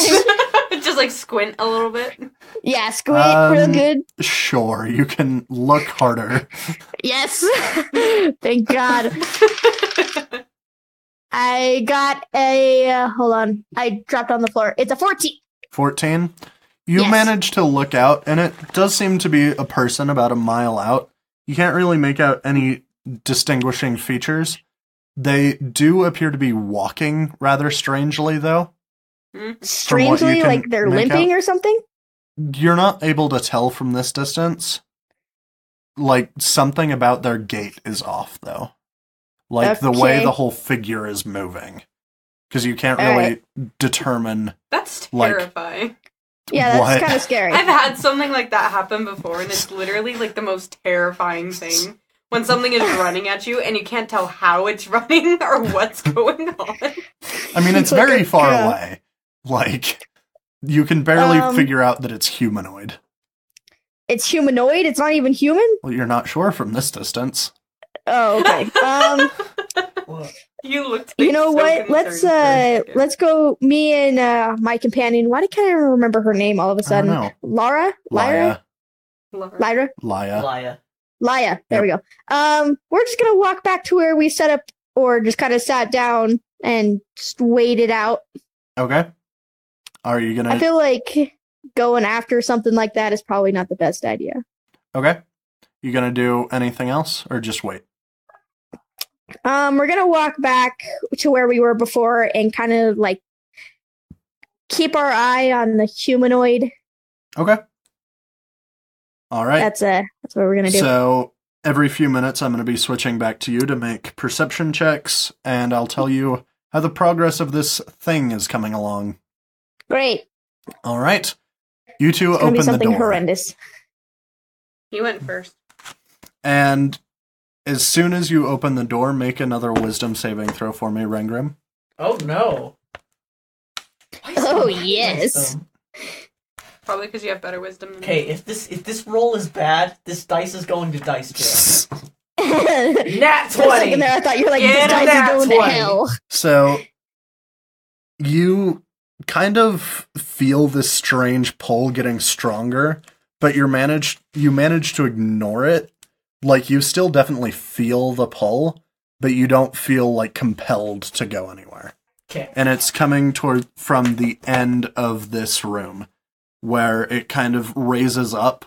Just like squint a little bit. Yeah, squint real good. Sure, you can look harder. Yes. Thank God. I got a hold on. I dropped on the floor. It's a 14. 14. You Yes. manage to look out, and it does seem to be a person about a mile out. You can't really make out any distinguishing features. They do appear to be walking rather strangely, though. Strangely, can like they're make limping out. or something. You're not able to tell from this distance. Like, something about their gait is off, though. Like, the way Okay. the whole figure is moving. Because you can't All really right. determine... That's Like- terrifying. Yeah, that's What? kind of scary. I've had something like that happen before, and it's literally like the most terrifying thing. When something is running at you and you can't tell how it's running or what's going on. I mean, it's It's like very a far cat. away. Like, you can barely Um, figure out that it's humanoid. It's humanoid. It's not even human. Well, you're not sure from this distance. Oh, okay. Well, You looked. You know so what? concerned for a second. Let's go. Me and my companion. Why can't I remember her name all of a I don't sudden? know. Lyra. Laya. Lyra. Laya. Laya. There we go. We're just gonna walk back to where we set up, or just kind of sat down and just waited out. Okay. Are you gonna... I feel like going after something like that is probably not the best idea. Okay. You gonna do anything else, or just wait? We're gonna walk back to where we were before and kind of like keep our eye on the humanoid. Okay. All right. That's what we're gonna do. So every few minutes, I'm going to be switching back to you to make perception checks, and I'll tell you how the progress of this thing is coming along. Great. All right. You two It's gonna be open the something door. horrendous. He went first. And as soon as you open the door, make another wisdom saving throw for me, Rangrim. Oh no. Why is Oh, it my yes. wisdom? Probably because you have better wisdom than me. Okay, if this roll is bad, this dice is going to dice jail. Nat For a 20! second there, I thought you were like, Yeah, this dice nat is going to 20. hell. So you kind of feel this strange pull getting stronger, but you manage to ignore it. Like, you still definitely feel the pull, but you don't feel like compelled to go anywhere. Okay. And it's coming from the end of this room, where it kind of raises up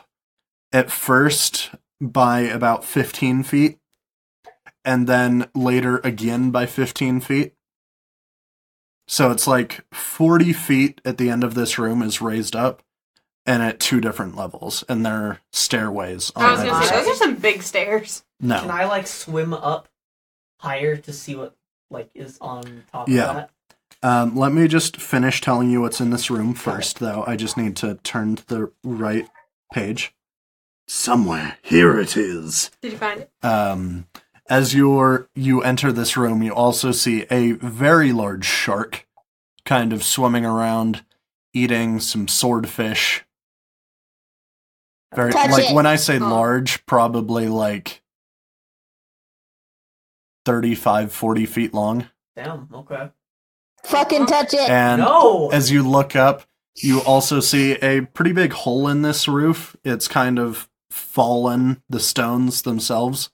at first by about 15 feet, and then later again by 15 feet. So it's like 40 feet at the end of this room is raised up, and at 2 different levels, and there are stairways on I was either gonna say side. those are some big stairs. No. Can I like swim up higher to see what like is on top Yeah. of that? Let me just finish telling you what's in this room first, though. I just need to turn to the right page. Somewhere. Here it is. Did you find it? As you enter this room, you also see a very large shark kind of swimming around, eating some swordfish. Very, Touch like, it. when I say Oh. large, probably like 35, 40 feet long. Damn, okay. Fucking touch it. And No! as you look up, you also see a pretty big hole in this roof. It's kind of fallen, the stones themselves.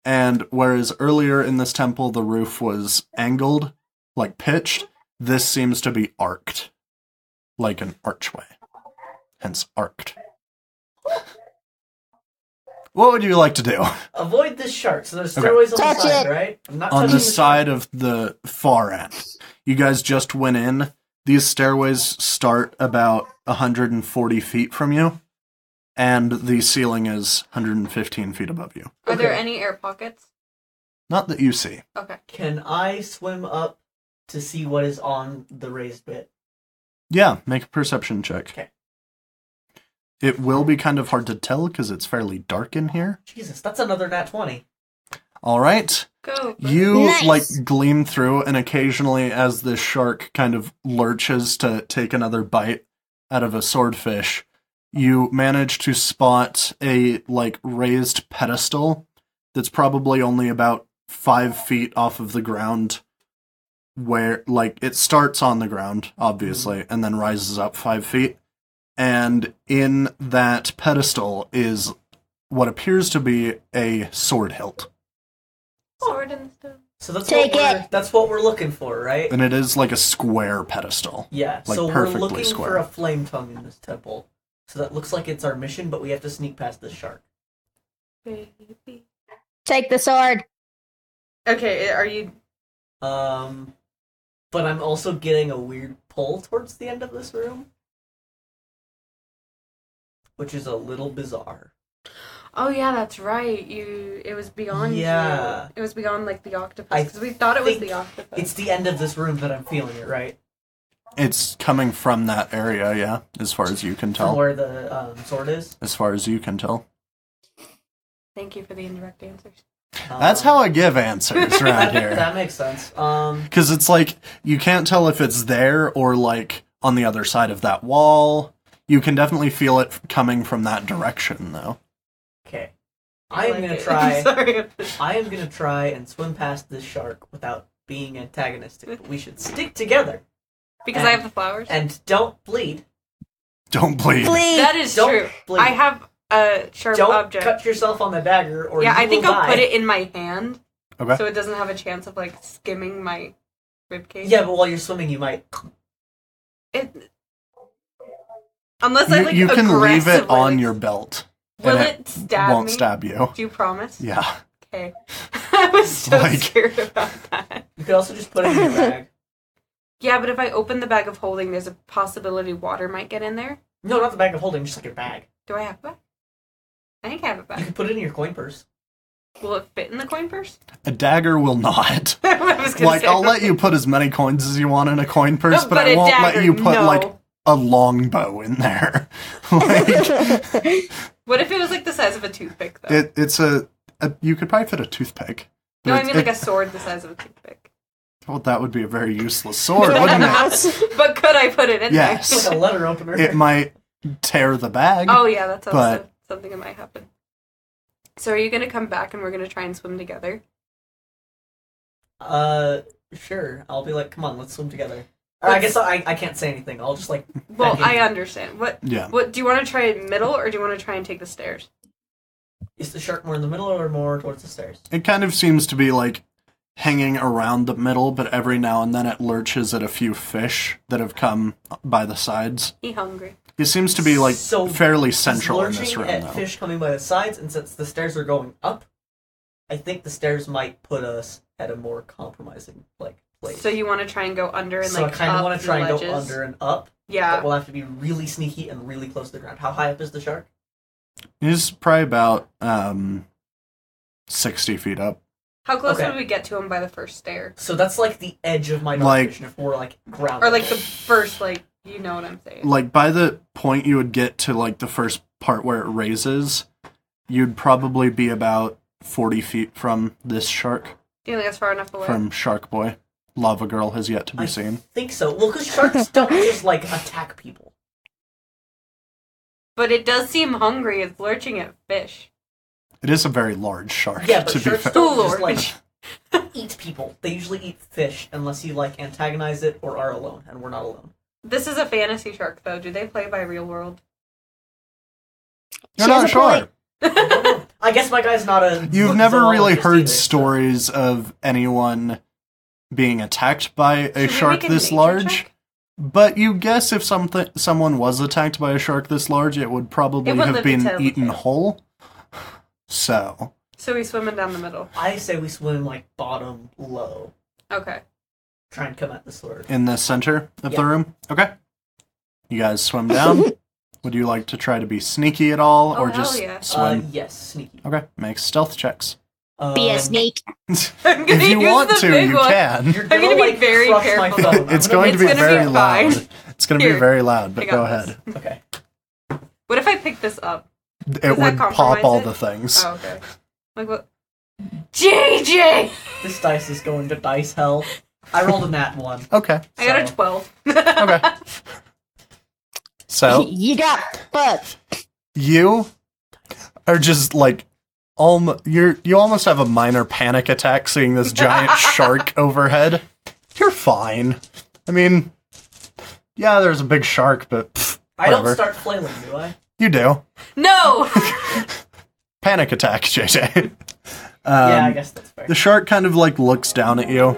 And whereas earlier in this temple, the roof was angled, like pitched, this seems to be arced, like an archway. Hence, arced. What would you like to do? Avoid this shark. So there's Okay. stairways on Touch the side, it. right? I'm not On touching the side of the far end. You guys just went in. These stairways start about 140 feet from you, and the ceiling is 115 feet above you. Are there Okay. any air pockets? Not that you see. Okay. Can I swim up to see what is on the raised bit? Yeah, make a perception check. Okay. It will be kind of hard to tell because it's fairly dark in here. Jesus, that's another nat 20. All right. Go. You, Nice. like, gleam through, and occasionally as this shark kind of lurches to take another bite out of a swordfish, you manage to spot a, like, raised pedestal that's probably only about 5 feet off of the ground, where, like, it starts on the ground, obviously, and then rises up 5 feet. And in that pedestal is what appears to be a sword hilt. Sword and stuff. So that's what we're looking for, right? And it is like a square pedestal. Yeah, Like, so we're perfectly looking square. for a flame tongue in this temple. So that looks like it's our mission, but we have to sneak past this shark. Baby. Take the sword. Okay, are you? But I'm also getting a weird pull towards the end of this room, which is a little bizarre. Oh yeah, that's right. It was beyond. Yeah. You. It was beyond like the octopus I because we thought it was think the octopus. It's the end of this room that I'm feeling it, right? It's coming from that area, yeah, as far as you can From tell. where the sword is. As far as you can tell. Thank you for the indirect answers. That's how I give answers around here. That makes sense. Because it's like, you can't tell if it's there or like on the other side of that wall. You can definitely feel it coming from that direction, though. Okay. I am like gonna it. try. Sorry. I am gonna try and swim past this shark without being antagonistic, but we should stick together. Because I have the flowers. And don't bleed. Don't bleed. That is Don't true. bleed. I have a sharp Don't object. cut yourself on the dagger, or Yeah, you I think will I'll die. put it in my hand. Okay. So it doesn't have a chance of, like, skimming my ribcage. Yeah, but while you're swimming, you might... Unless I, like, You can leave it aggressively, on like, your belt. Will and it stab won't me? stab you. Do you promise? Yeah. Okay. I was so Like- scared about that. You could also just put it in your bag. Yeah, but if I open the bag of holding, there's a possibility water might get in there. No, not the bag of holding, just like your bag. Do I have a bag? I think I have a You bag. can put it in your coin purse. Will it fit in the coin purse? A dagger will not. I was gonna Like, say. I'll let you put as many coins as you want in a coin purse, No, but I a won't dagger, let you put, no. like, a longbow in there. Like, What if it was like the size of a toothpick, though? it's you could probably fit a toothpick. No, I But mean like a sword the size of a toothpick. Well, that would be a very useless sword, wouldn't it? But could I put it in Yes. It's like a letter opener. It might tear the bag. there? Oh yeah, that's also But- something that might happen. So are you gonna come back and we're gonna try and swim together? Sure. I'll be like, come on, let's swim together. Or I guess I can't say anything. I'll just like... Well, beckon I you. understand. What Yeah. do you want to try middle or do you want to try and take the stairs? Is the shark more in the middle or more towards the stairs? It kind of seems to be like hanging around the middle, but every now and then it lurches at a few fish that have come by the sides. He hungry. It seems to be like So, fairly He's central in this lurching room, at though. fish coming by the sides, and since the stairs are going up, I think the stairs might put us at a more compromising place. So you want to try and go under and So like I kind of up want to try and the go ledges? under and up, Yeah. but we'll have to be really sneaky and really close to the ground. How high up is the shark? He's probably about 60 feet up. How close Okay. would we get to him by the first stair? So that's like the edge of my dark Like- vision if we're like grounded. Or like the first, like, you know what I'm saying? Like, by the point you would get to, like, the first part where it raises, you'd probably be about 40 feet from this shark, Do you think that's far enough away? from Shark Boy. Lava Girl has yet to be I seen. think so. Well, because sharks don't just like attack people. But it does seem hungry. It's lurching at fish. It is a very large shark, Yeah, but to be sharks fair. don't Oh, just Lord. like eat people. They usually eat fish unless you like antagonize it or are alone, and we're not alone. This is a fantasy shark, though. Do they play by real world? You're She has not a sure. point. I guess my guy's not a. You've never really zoologist heard either, so- stories of anyone being attacked by a Should we shark make a this nature large. check? But you guess if someone was attacked by a shark this large, it would probably It would have live to been tell the eaten tale. whole. So, So we swimming down the middle. I say we swim like bottom low. Okay. Try and come at the sword. in the center of the Yeah. room. Okay. You guys swim down. Would you like to try to be sneaky at all, Oh, or hell just yeah. swim? Yes, sneaky. Okay, make stealth checks. Be a snake. I'm gonna If you use want the to, big you one. can. You're I'm gonna be like, very crush my careful. phone. It's I'm going to be It's gonna very be loud. fine. It's going to be Here. very loud, but I got go this. ahead. Okay. What if I pick this up? It that would pop compromise all it? the things. Oh, okay. Like what? JJ! This dice is going to dice hell. I rolled a nat 1. Okay. I got a So- 12. Okay. So, You got fucked. you are just like you almost have a minor panic attack seeing this giant shark overhead. You're fine. I mean, yeah, there's a big shark, but pff, I don't whatever. start flailing, do I? You do. No! Panic attack, JJ. Yeah, I guess that's fair. The shark kind of like looks down at you.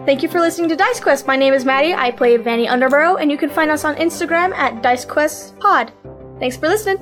Thank you for listening to Dice Quest. My name is Maddie. I play Vanny Underborough, and you can find us on Instagram at DiceQuestPod. Thanks for listening.